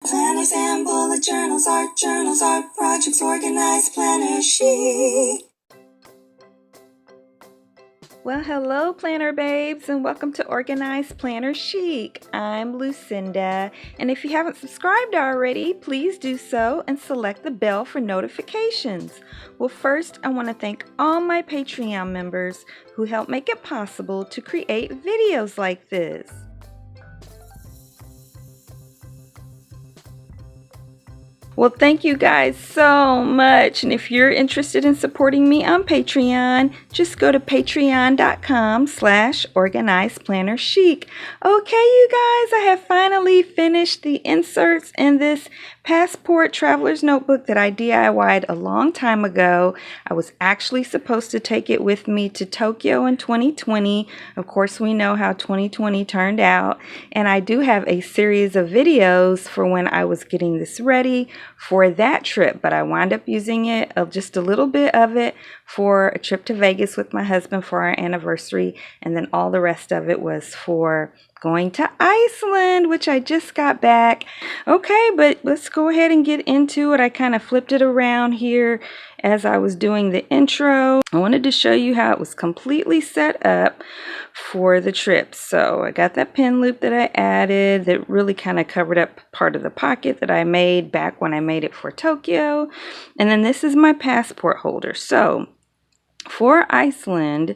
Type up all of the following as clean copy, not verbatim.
Planners and bullet journals, art projects organized, planner chic. Well, hello planner babes, and welcome to Organized Planner Chic. I'm Lucinda, and if you haven't subscribed already, please do so and select the bell for notifications. Well, first, I want to thank all my Patreon members who help make it possible to create videos like this. Well, thank you guys so much. And if you're interested in supporting me on Patreon, just go to patreon.com/organizedplannerchic. Okay, you guys, I have finally finished the inserts in this passport traveler's notebook that I DIY'd a long time ago. I was actually supposed to take it with me to Tokyo in 2020. Of course, we know how 2020 turned out. And I do have a series of videos for when I was getting this ready for that trip, but I wound up using it, just a little bit of it, for a trip to Vegas with my husband for our anniversary, and then all the rest of it was for going to Iceland, which I just got back. Okay, but let's go ahead and get into it. I kind of flipped it around here as I was doing the intro. I wanted to show you how it was completely set up for the trip. So I got that pin loop that I added that really kind of covered up part of the pocket that I made back when I made it for Tokyo. And then this is my passport holder. So for Iceland,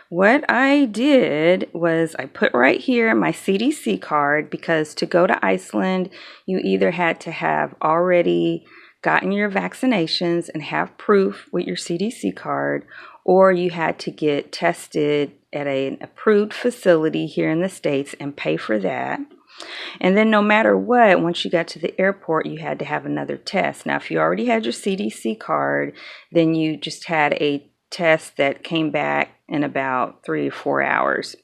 what I did was I put right here my CDC card, because to go to Iceland, you either had to have already gotten your vaccinations and have proof with your CDC card, or you had to get tested at an approved facility here in the States and pay for that. And then no matter what, once you got to the airport, you had to have another test. Now, if you already had your CDC card, then you just had a test that came back in about 3 or 4 hours.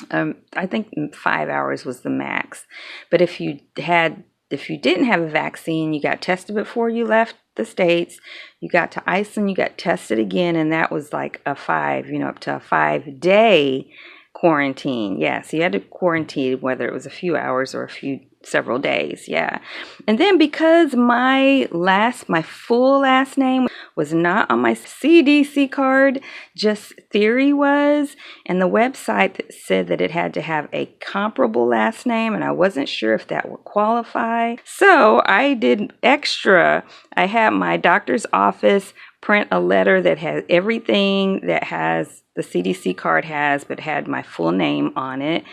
I think 5 hours was the max. But if you didn't have a vaccine, you got tested before you left the States, you got to Iceland, you got tested again, and that was like up to a 5-day quarantine. Yeah, so you had to quarantine whether it was a few hours or several days. Yeah. And then because my full last name was not on my CDC card, just Theory was, and the website said that it had to have a comparable last name, and I wasn't sure if that would qualify. So I did extra. I had my doctor's office print a letter that has everything that has the CDC card has, but had my full name on it.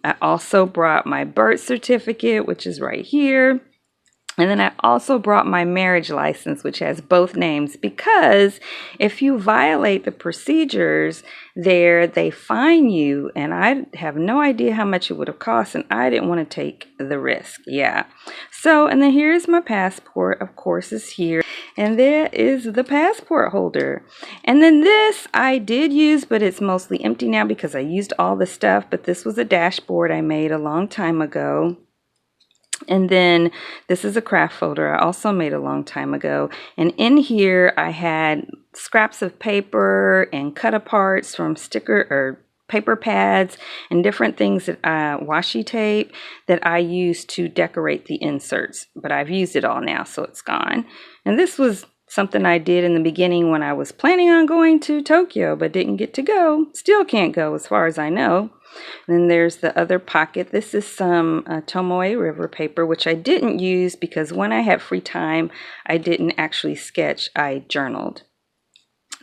I also brought my birth certificate, which is right here. And then I also brought my marriage license, which has both names, because if you violate the procedures there, they fine you. And I have no idea how much it would have cost, and I didn't want to take the risk. Yeah. So, and then here's my passport, of course, is here. And there is the passport holder. And then this I did use, but it's mostly empty now because I used all the stuff. But this was a dashboard I made a long time ago. And then this is a craft folder I also made a long time ago. And in here I had scraps of paper and cut aparts from sticker or paper pads and different things that washi tape that I used to decorate the inserts. But I've used it all now, so it's gone. And this was something I did in the beginning when I was planning on going to Tokyo, but didn't get to go. Still can't go as far as I know. Then there's the other pocket. This is some Tomoe River paper, which I didn't use because when I had free time, I didn't actually sketch, I journaled.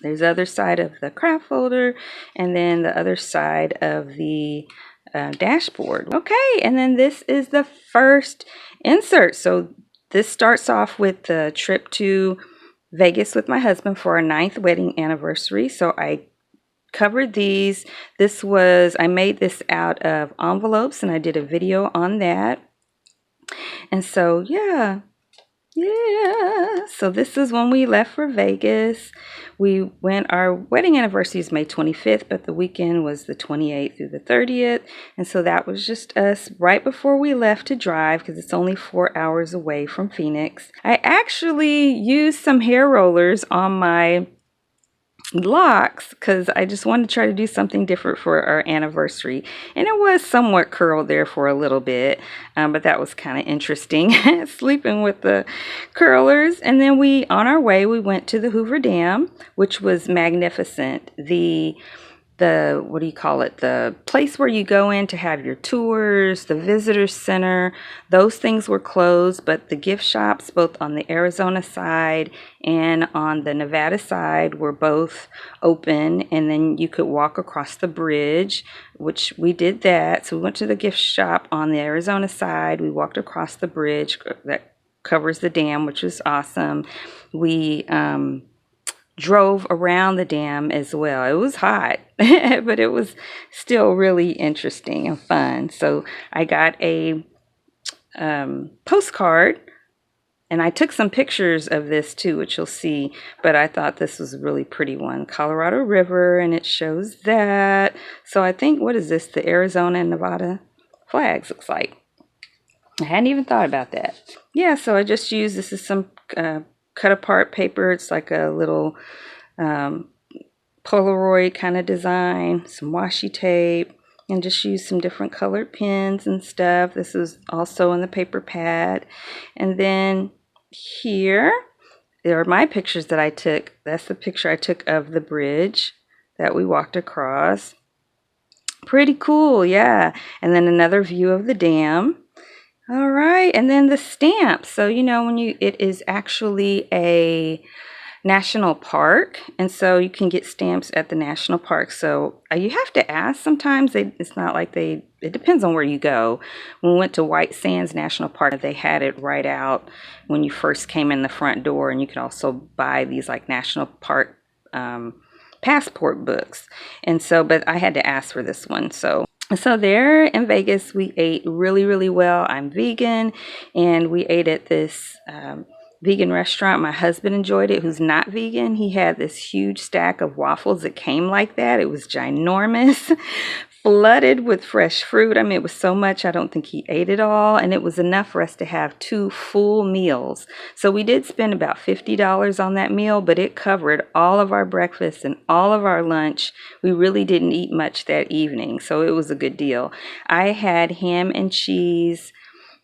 There's the other side of the craft folder, and then the other side of the dashboard. Okay, and then this is the first insert. So this starts off with the trip to Vegas with my husband for our 9th wedding anniversary. So I covered these. I made this out of envelopes, and I did a video on that. And so yeah, so this is when we left for Vegas. Our wedding anniversary is May 25th, but the weekend was the 28th through the 30th. And so that was just us right before we left to drive, because it's only 4 hours away from Phoenix. I actually used some hair rollers on my locks because I just wanted to try to do something different for our anniversary. And it was somewhat curled there for a little bit, but that was kind of interesting, sleeping with the curlers. And then on our way, we went to the Hoover Dam, which was magnificent. The what do you call it, the place where you go in to have your tours, the visitor center, those things were closed, but the gift shops both on the Arizona side and on the Nevada side were both open, and then you could walk across the bridge, which we did that. So we went to the gift shop on the Arizona side, we walked across the bridge that covers the dam, which was awesome. We drove around the dam as well. It was hot, but it was still really interesting and fun. So I got a postcard, and I took some pictures of this too, which you'll see, but I thought this was a really pretty one. Colorado River, and it shows that. So I think, what is this? The Arizona and Nevada flags, looks like. I hadn't even thought about that. Yeah, so I just used, this is some cut apart paper. It's like a little Polaroid kind of design, some washi tape, and just use some different colored pens and stuff. This is also in the paper pad. And then here, there are my pictures that I took. That's the picture I took of the bridge that we walked across. Pretty cool, yeah. And then another view of the dam. All right, and then the stamp. So, you know, it is actually a national park, and so you can get stamps at the national park. So you have to ask sometimes. It's not like it depends on where you go. When we went to White Sands National Park, they had it right out when you first came in the front door, and you could also buy these like national park passport books. And so, but I had to ask for this one. So there in Vegas, we ate really, really well. I'm vegan, and we ate at this vegan restaurant. My husband enjoyed it, who's not vegan. He had this huge stack of waffles that came like that. It was ginormous, flooded with fresh fruit. I mean, it was so much, I don't think he ate it all, and it was enough for us to have 2 full meals. So we did spend about $50 on that meal, but it covered all of our breakfast and all of our lunch. We really didn't eat much that evening, so it was a good deal. I had ham and cheese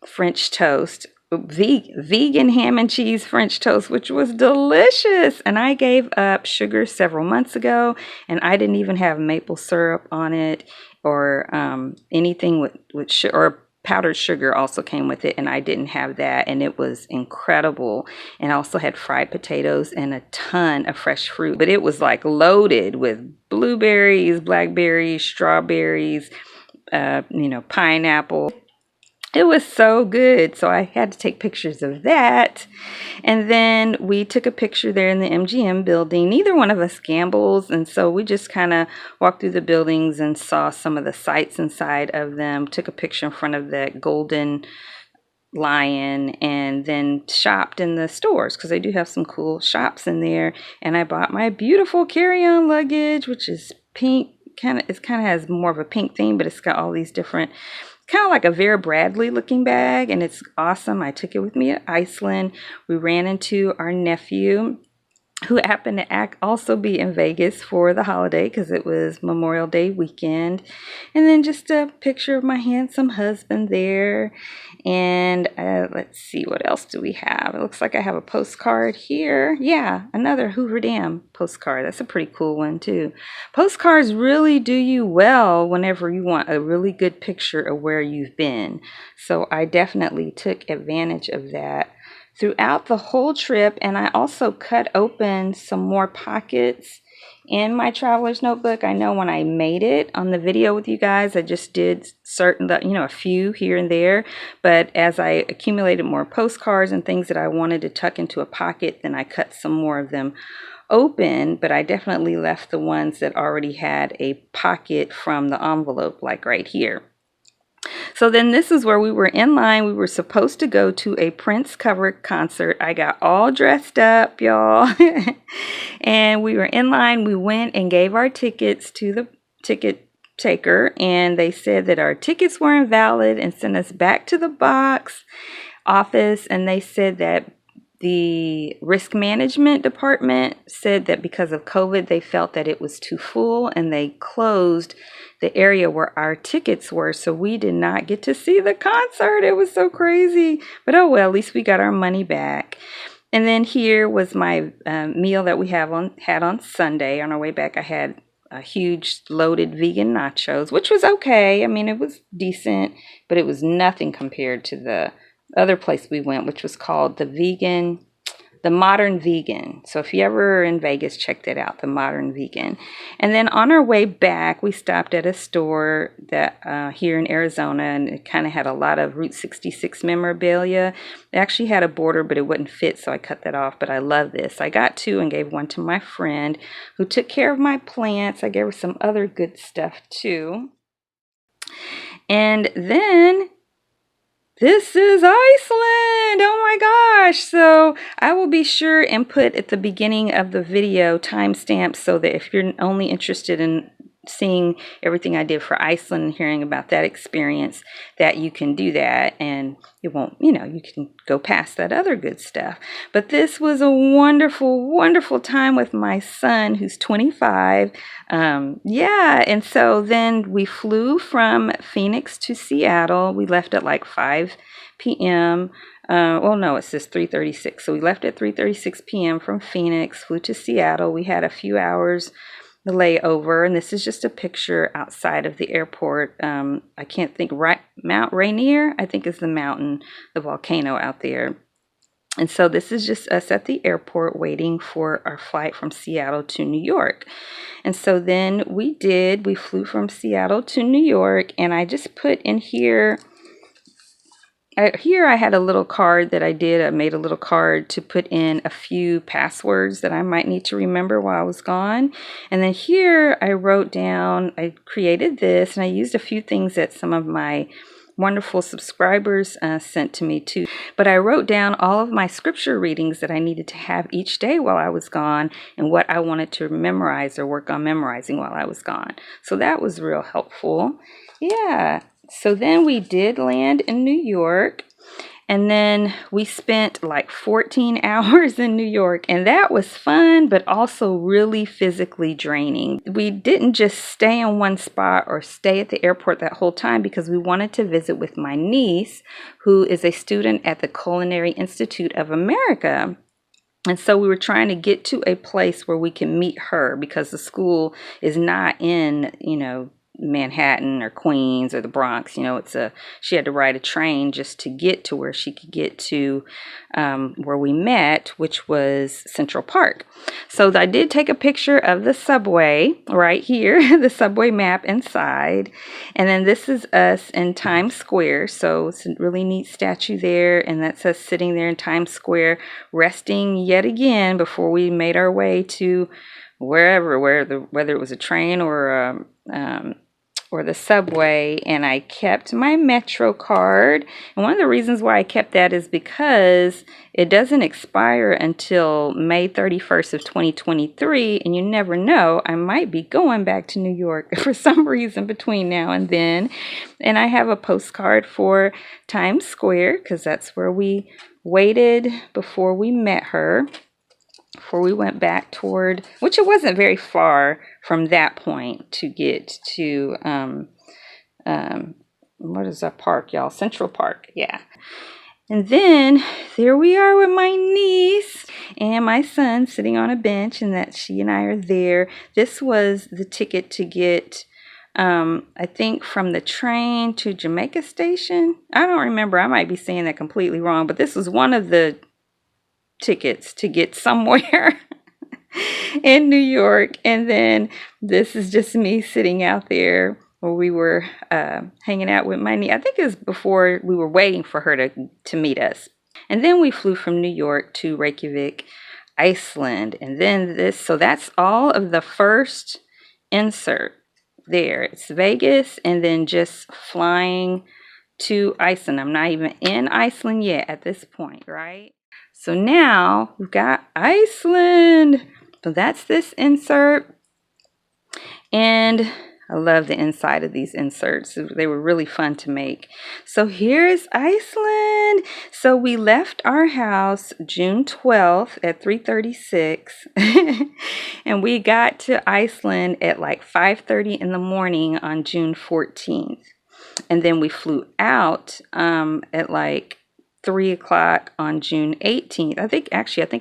French toast, vegan ham and cheese French toast, which was delicious. And I gave up sugar several months ago, and I didn't even have maple syrup on it or anything with sugar, or powdered sugar also came with it, and I didn't have that, and it was incredible. And I also had fried potatoes and a ton of fresh fruit, but it was like loaded with blueberries, blackberries, strawberries, pineapple. It was so good, so I had to take pictures of that. And then we took a picture there in the MGM building. Neither one of us gambles, and so we just kind of walked through the buildings and saw some of the sights inside of them, took a picture in front of that golden lion, and then shopped in the stores because they do have some cool shops in there. And I bought my beautiful carry-on luggage, which is pink. It kind of has more of a pink theme, but it's got all these different, kind of like a Vera Bradley looking bag, and it's awesome. I took it with me at Iceland. We ran into our nephew, who happened to also be in Vegas for the holiday because it was Memorial Day weekend. And then just a picture of my handsome husband there. And let's see, what else do we have? It looks like I have a postcard here. Yeah, another Hoover Dam postcard. That's a pretty cool one too. Postcards really do you well whenever you want a really good picture of where you've been. So I definitely took advantage of that throughout the whole trip. And I also cut open some more pockets in my traveler's notebook. I know when I made it on the video with you guys, I just did a few here and there, but as I accumulated more postcards and things that I wanted to tuck into a pocket, then I cut some more of them open, but I definitely left the ones that already had a pocket from the envelope, like right here. So then this is where we were in line. We were supposed to go to a Prince cover concert. I got all dressed up, y'all. And we were in line. We went and gave our tickets to the ticket taker, and they said that our tickets were invalid and sent us back to the box office. And they said that The risk management department said that because of COVID, they felt that it was too full and they closed the area where our tickets were. So we did not get to see the concert. It was so crazy. But oh well, at least we got our money back. And then here was my meal that we had on Sunday. On our way back, I had a huge loaded vegan nachos, which was okay. I mean, it was decent, but it was nothing compared to the other place we went, which was called the Modern Vegan. So if you ever are in Vegas, check that out, the Modern Vegan. And then on our way back, we stopped at a store that here in Arizona, and it kind of had a lot of Route 66 memorabilia. It actually had a border, but it wouldn't fit, so I cut that off. But I love this. I got two and gave one to my friend who took care of my plants. I gave her some other good stuff too. And then this is Iceland! Oh my gosh! So I will be sure and put at the beginning of the video timestamps so that if you're only interested in seeing everything I did for Iceland and hearing about that experience, that you can do that and it won't, you can go past that other good stuff. But this was a wonderful, wonderful time with my son who's 25. Yeah, and so then we flew from Phoenix to Seattle. We left at like 5 p.m. Well, no, it says 3:36. So we left at 3:36 p.m. from Phoenix, flew to Seattle. We had a few hours the layover, and this is just a picture outside of the airport. I can't think, Mount Rainier, I think is the mountain, the volcano out there. And so this is just us at the airport waiting for our flight from Seattle to New York. And so then we flew from Seattle to New York, and I just put in here, I had a little card that I did. I made a little card to put in a few passwords that I might need to remember while I was gone. And then here I wrote down, I created this, and I used a few things that some of my wonderful subscribers sent to me too. But I wrote down all of my scripture readings that I needed to have each day while I was gone and what I wanted to memorize or work on memorizing while I was gone. So that was real helpful. Yeah. So then we did land in New York, and then we spent like 14 hours in New York, and that was fun, but also really physically draining. We didn't just stay in one spot or stay at the airport that whole time because we wanted to visit with my niece, who is a student at the Culinary Institute of America. And so we were trying to get to a place where we can meet her because the school is not in, Manhattan or Queens or the Bronx. She had to ride a train just to get to where she could get to where we met, which was Central Park. So I did take a picture of the subway right here, the subway map inside. And then this is us in Times Square. So it's a really neat statue there. And that's us sitting there in Times Square, resting yet again before we made our way to whether it was a train or the subway. And I kept my Metro card, and one of the reasons why I kept that is because it doesn't expire until May 31st of 2023, and you never know, I might be going back to New York for some reason between now and then. And I have a postcard for Times Square because that's where we waited before we met her, before we went back toward, which it wasn't very far from that point to get to, what is that park, y'all? Central Park, yeah. And then there we are with my niece and my son sitting on a bench, and that she and I are there. This was the ticket to get, I think, from the train to Jamaica Station. I don't remember. I might be saying that completely wrong, but this was one of the tickets to get somewhere in New York. And then this is just me sitting out there where we were hanging out with my niece. I think it was before we were waiting for her to meet us. And then we flew from New York to Reykjavik, Iceland. And then so that's all of the first insert there. It's Vegas and then just flying to Iceland. I'm not even in Iceland yet at this point, right? So now we've got Iceland. So that's this insert. And I love the inside of these inserts. They were really fun to make. So here's Iceland. Iceland. So we left our house June 12th at 3:36 and we got to Iceland at like 5:30 in the morning on June 14th. And then we flew out at like 3 o'clock on June 18th. I think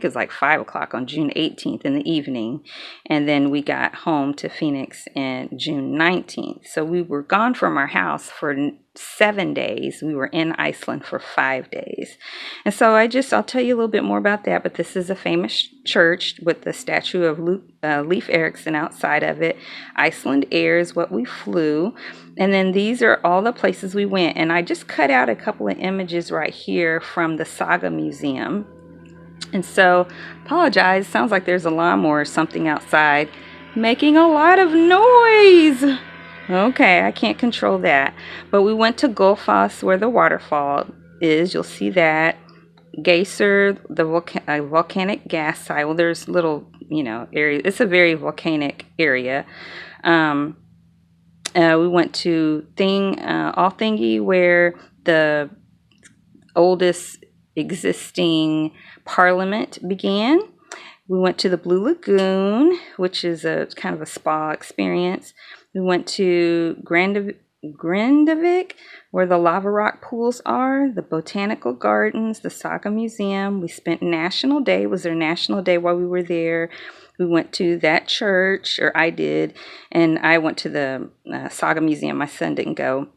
it's like 5 o'clock on June 18th in the evening. And then we got home to Phoenix in June 19th. So we were gone from our house for 7 days. We were in Iceland for 5 days. And so I'll tell you a little bit more about that. But this is a famous church with the statue of Leif Erikson outside of it. Iceland Air is what we flew. And then these are all the places we went. And I just cut out a couple of images right here from the Saga Museum. And so, apologize, sounds like there's a lawnmower or something outside making a lot of noise. Okay, I can't control that. But we went to Gullfoss where the waterfall is. You'll see that. Geyser, the volcanic gas site. Well, there's little, areas. It's a very volcanic area. We went to Althingi, where the oldest existing parliament began. We went to the Blue Lagoon, which is a kind of a spa experience. We went to Grindavik, where the lava rock pools are, the botanical gardens, the Saga Museum. We spent National Day. It was their National Day while we were there. We went to that church, or I did, and I went to the Saga Museum. My son didn't go.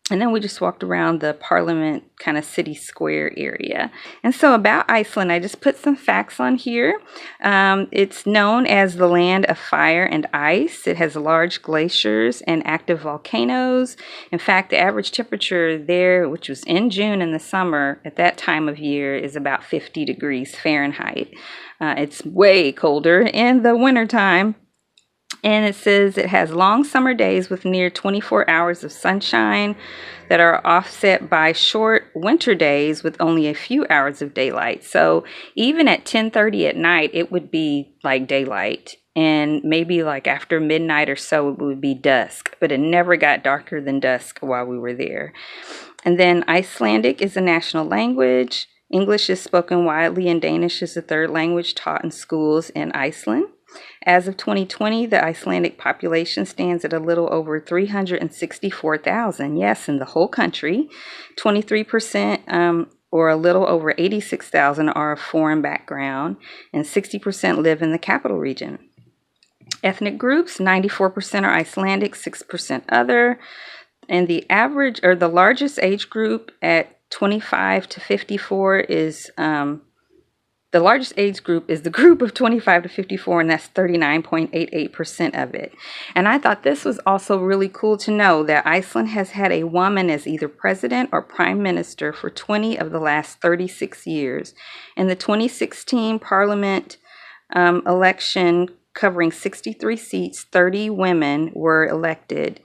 And then we just walked around the Parliament kind of city square area. And so about Iceland, I just put some facts on here. It's known as the land of fire and ice. It has large glaciers and active volcanoes. In fact, the average temperature there, which was in June in the summer at that time of year, is about 50 degrees Fahrenheit. It's way colder in the wintertime. And it says it has long summer days with near 24 hours of sunshine that are offset by short winter days with only a few hours of daylight. So even at 10:30 at night, it would be like daylight. And maybe like after midnight or so, it would be dusk. But it never got darker than dusk while we were there. And then Icelandic is a national language. English is spoken widely, and Danish is the third language taught in schools in Iceland. As of 2020, the Icelandic population stands at a little over 364,000. Yes, in the whole country. 23%, or a little over 86,000, are of foreign background, and 60% live in the capital region. Ethnic groups, 94% are Icelandic, 6% other. And the largest age group at 25 to 54 is the largest age group is the group of 25 to 54, and that's 39.88% of it. And I thought this was also really cool to know that Iceland has had a woman as either president or prime minister for 20 of the last 36 years. In the 2016 parliament election covering 63 seats, 30 women were elected.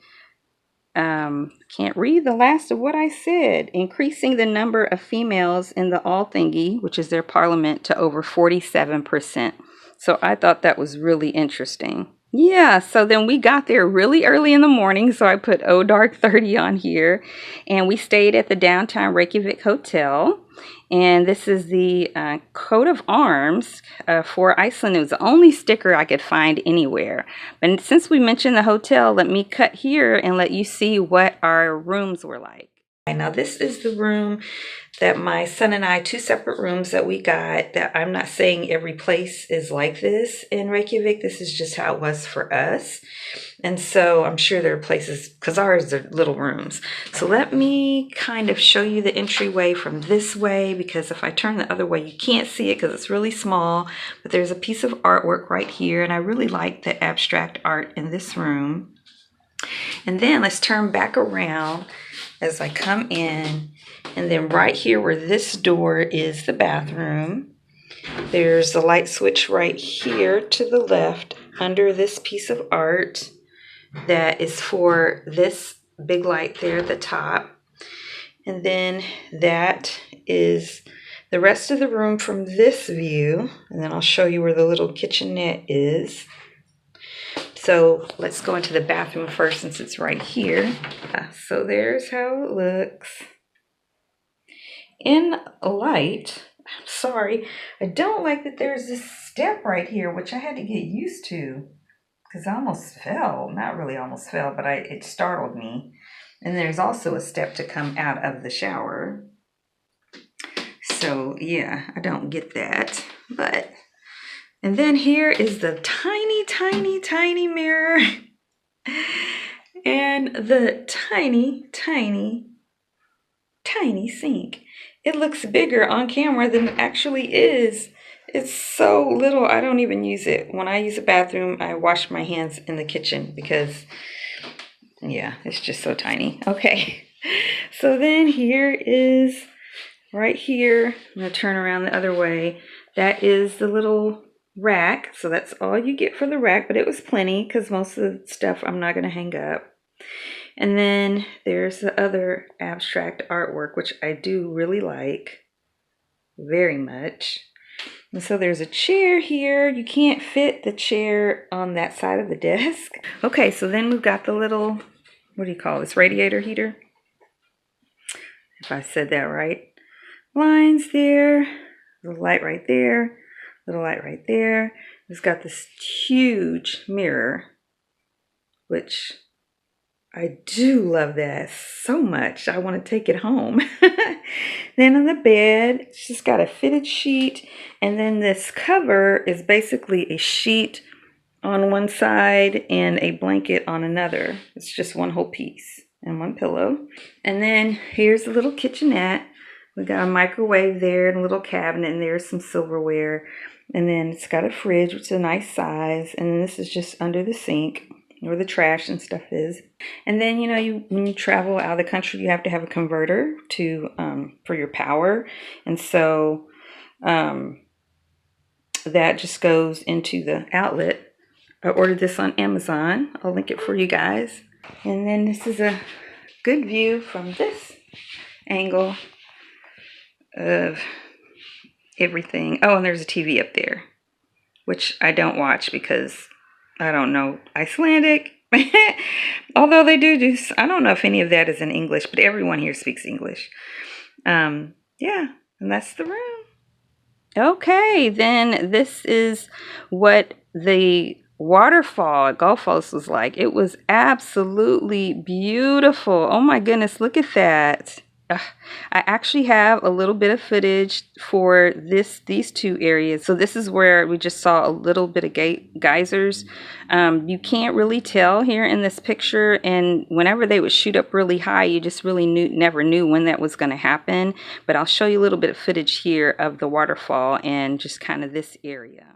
Can't read the last of what I said. Increasing the number of females in the Althingi, which is their parliament, to over 47%. So I thought that was really interesting. Yeah, so then we got there really early in the morning, so I put dark 30 on here, and we stayed at the downtown Reykjavik Hotel. And this is the coat of arms for Iceland. It was the only sticker I could find anywhere. But since we mentioned the hotel, let me cut here and let you see what our rooms were like. Now this is the room that my son and I, two separate rooms that we got. That I'm not saying every place is like this in Reykjavik. This is just how it was for us. And so I'm sure there are places, because ours are little rooms. So let me kind of show you the entryway from this way, because if I turn the other way, you can't see it because it's really small. But there's a piece of artwork right here, and I really like the abstract art in this room. And then let's turn back around as I come in, and then right here where this door is the bathroom, there's the light switch right here to the left under this piece of art that is for this big light there at the top. And then that is the rest of the room from this view, and then I'll show you where the little kitchenette is. So let's go into the bathroom first since it's right here. So there's how it looks. in light, I'm sorry, I don't like that there's this step right here, which I had to get used to because I almost fell. Not really almost fell, but it startled me. And there's also a step to come out of the shower. So yeah, I don't get that. But, and then here is the tiny, tiny, tiny mirror. And the tiny, tiny, tiny sink. It looks bigger on camera than it actually is. It's so little, I don't even use it. When I use a bathroom, I wash my hands in the kitchen because, yeah, it's just so tiny. Okay, so then here is, right here, I'm gonna turn around the other way. That is the little rack. So that's all you get for the rack, but it was plenty because most of the stuff I'm not gonna hang up. And then there's the other abstract artwork, which I do really like very much. And so there's a chair here. You can't fit the chair on that side of the desk. Okay, so then we've got the little, what do you call this, radiator heater? If I said that right. Lines there, little light right there, little light right there. It's got this huge mirror, which I do love that so much. I want to take it home. Then on the bed, it's just got a fitted sheet. And then this cover is basically a sheet on one side and a blanket on another. It's just one whole piece and one pillow. And then here's the little kitchenette. We got a microwave there and a little cabinet, and there's some silverware. And then it's got a fridge, which is a nice size. And then this is just under the sink, where the trash and stuff is. And then, you know, when you travel out of the country, you have to have a converter to for your power. And so that just goes into the outlet. I ordered this on Amazon. I'll link it for you guys. And then this is a good view from this angle of everything. Oh, and there's a TV up there, which I don't watch because I don't know Icelandic. Although they do, I don't know if any of that is in English, but everyone here speaks English. Yeah, and that's the room. Okay, then this is what the waterfall at Gulf Falls was like. It was absolutely beautiful. Oh my goodness, look at that. I actually have a little bit of footage for these two areas. So this is where we just saw a little bit of geysers. You can't really tell here in this picture, and whenever they would shoot up really high, you just really never knew when that was going to happen. But I'll show you a little bit of footage here of the waterfall and just kind of this area.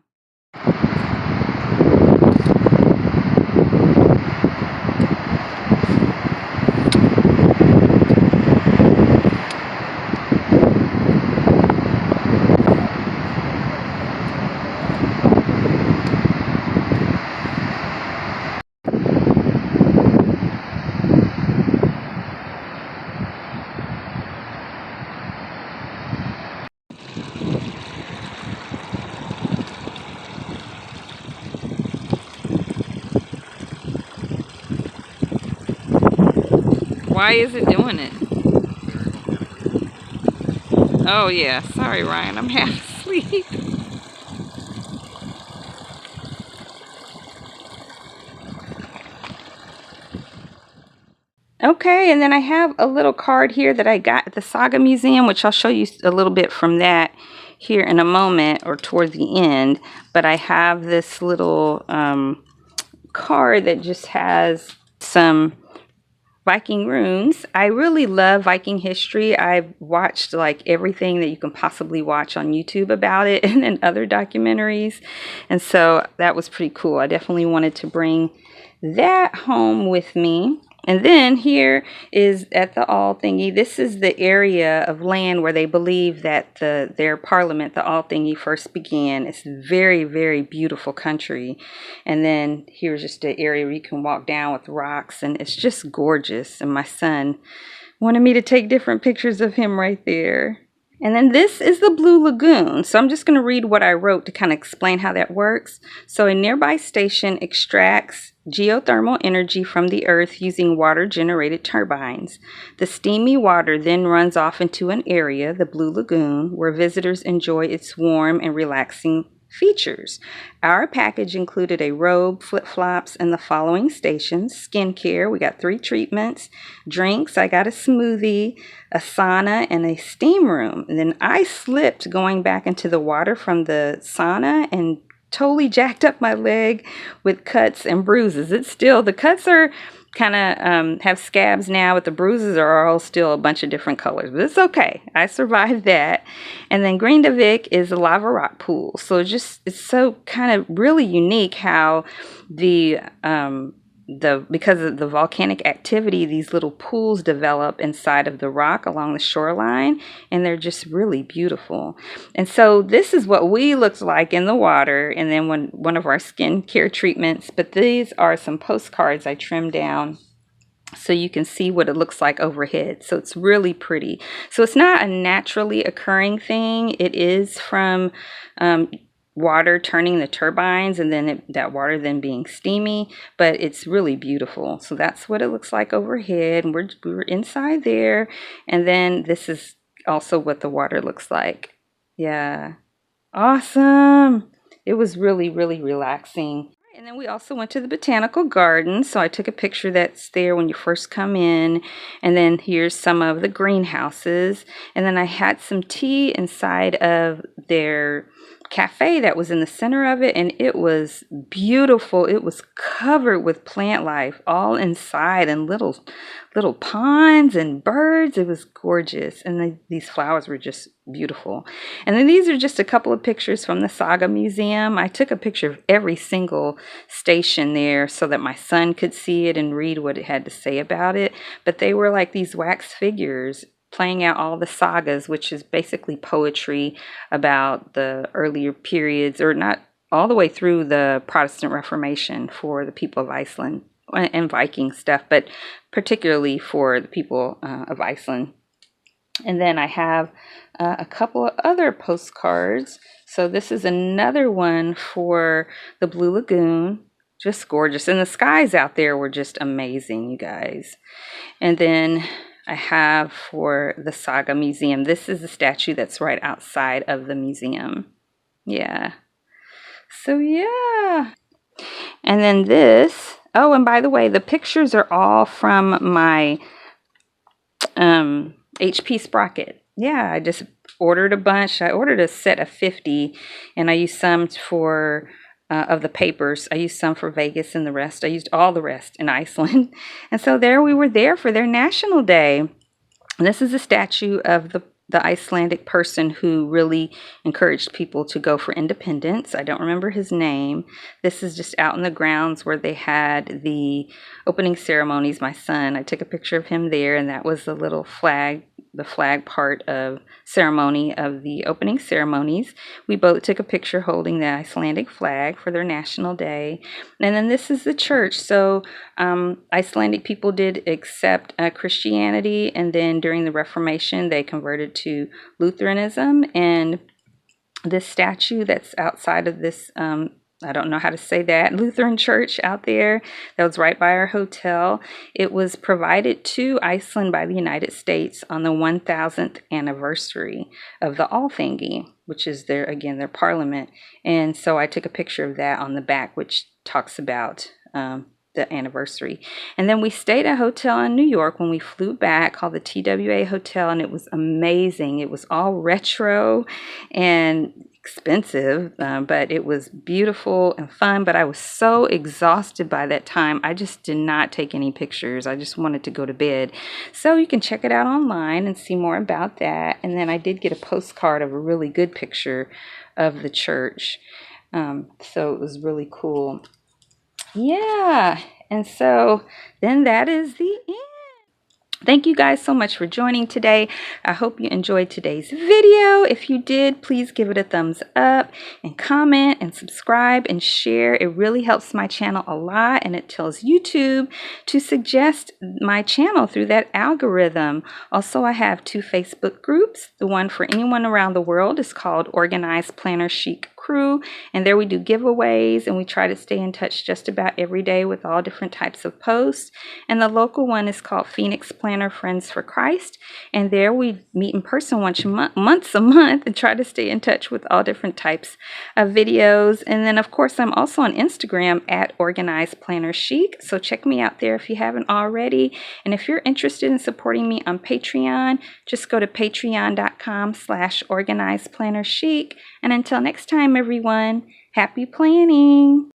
Why is it doing it? Oh yeah, sorry Ryan, I'm half asleep. Okay, and then I have a little card here that I got at the Saga Museum, which I'll show you a little bit from that here in a moment or toward the end. But I have this little card that just has some Viking runes. I really love Viking history. I've watched like everything that you can possibly watch on YouTube about it and then other documentaries. And so that was pretty cool. I definitely wanted to bring that home with me. And then here is at the All Thingy. This is the area of land where they believe that their parliament, the All Thingy, first began. It's a very, very beautiful country. And then here's just an area where you can walk down with rocks, and it's just gorgeous. And my son wanted me to take different pictures of him right there. And then this is the Blue Lagoon. So I'm just going to read what I wrote to kind of explain how that works. So a nearby station extracts geothermal energy from the earth using water-generated turbines. The steamy water then runs off into an area, the Blue Lagoon, where visitors enjoy its warm and relaxing features. Our package included a robe, flip-flops, and the following stations. Skincare, we got 3 treatments. Drinks, I got a smoothie, a sauna, and a steam room. And then I slipped going back into the water from the sauna and totally jacked up my leg with cuts and bruises. It's still, the cuts are kind of have scabs now, but the bruises are all still a bunch of different colors. But it's okay. I survived that. And then Grindavik is a lava rock pool. So it's so kind of really unique how because of the volcanic activity, these little pools develop inside of the rock along the shoreline, and they're just really beautiful. And so this is what we looked like in the water, and then one of our skincare treatments. But these are some postcards I trimmed down so you can see what it looks like overhead. So it's really pretty. So it's not a naturally occurring thing. It is from water turning the turbines, and then that water then being steamy, but it's really beautiful. So that's what it looks like overhead, and we were inside there. And then this is also what the water looks like. Yeah, awesome. It was really, really relaxing. And then we also went to the botanical garden. So I took a picture that's there when you first come in. And then here's some of the greenhouses. And then I had some tea inside of their cafe that was in the center of it, and it was beautiful. It was covered with plant life all inside, and little ponds and birds. It was gorgeous, and these flowers were just beautiful. And then these are just a couple of pictures from the Saga Museum. I took a picture of every single station there so that my son could see it and read what it had to say about it. But they were like these wax figures playing out all the sagas, which is basically poetry about the earlier periods, or not all the way through the Protestant Reformation for the people of Iceland, and Viking stuff, but particularly for the people of Iceland. And then I have a couple of other postcards. So this is another one for the Blue Lagoon. Just gorgeous. And the skies out there were just amazing, you guys. And then I have for the Saga Museum. This is the statue that's right outside of the museum. Yeah. So yeah. And then this. Oh, and by the way, the pictures are all from my HP Sprocket. Yeah, I just ordered a bunch. I ordered a set of 50, and I used some for of the papers. I used some for Vegas, and the rest, I used all the rest in Iceland. And so there we were there for their National Day. And this is a statue of the Icelandic person who really encouraged people to go for independence. I don't remember his name. This is just out in the grounds where they had the opening ceremonies. My son, I took a picture of him there, and that was the little flag, the flag part of ceremony of the opening ceremonies. We both took a picture holding the Icelandic flag for their National Day. And then this is the church. So Icelandic people did accept Christianity, and then during the Reformation they converted to Lutheranism. And this statue that's outside of this I don't know how to say that, Lutheran church out there that was right by our hotel. It was provided to Iceland by the United States on the 1000th anniversary of the Alþingi, which is their parliament. And so I took a picture of that on the back, which talks about the anniversary. And then we stayed at a hotel in New York when we flew back called the TWA Hotel, and it was amazing. It was all retro and expensive, but it was beautiful and fun. But I was so exhausted by that time, I just did not take any pictures. I just wanted to go to bed. So you can check it out online and see more about that. And then I did get a postcard of a really good picture of the church. So it was really cool. Yeah. And so then that is the end. Thank you guys so much for joining today. I hope you enjoyed today's video. If you did, please give it a thumbs up and comment and subscribe and share. It really helps my channel a lot, and it tells YouTube to suggest my channel through that algorithm. Also, I have 2 Facebook groups. The one for anyone around the world is called Organized Planner Chic Crew, and there we do giveaways and we try to stay in touch just about every day with all different types of posts. And the local one is called Phoenix Planner Friends for Christ, and there we meet in person once a month and try to stay in touch with all different types of videos. And then of course I'm also on Instagram at Organized Planner Chic, so check me out there if you haven't already. And if you're interested in supporting me on Patreon, just go to patreon.com/organizedplannerchic. And until next time, everyone, happy planning!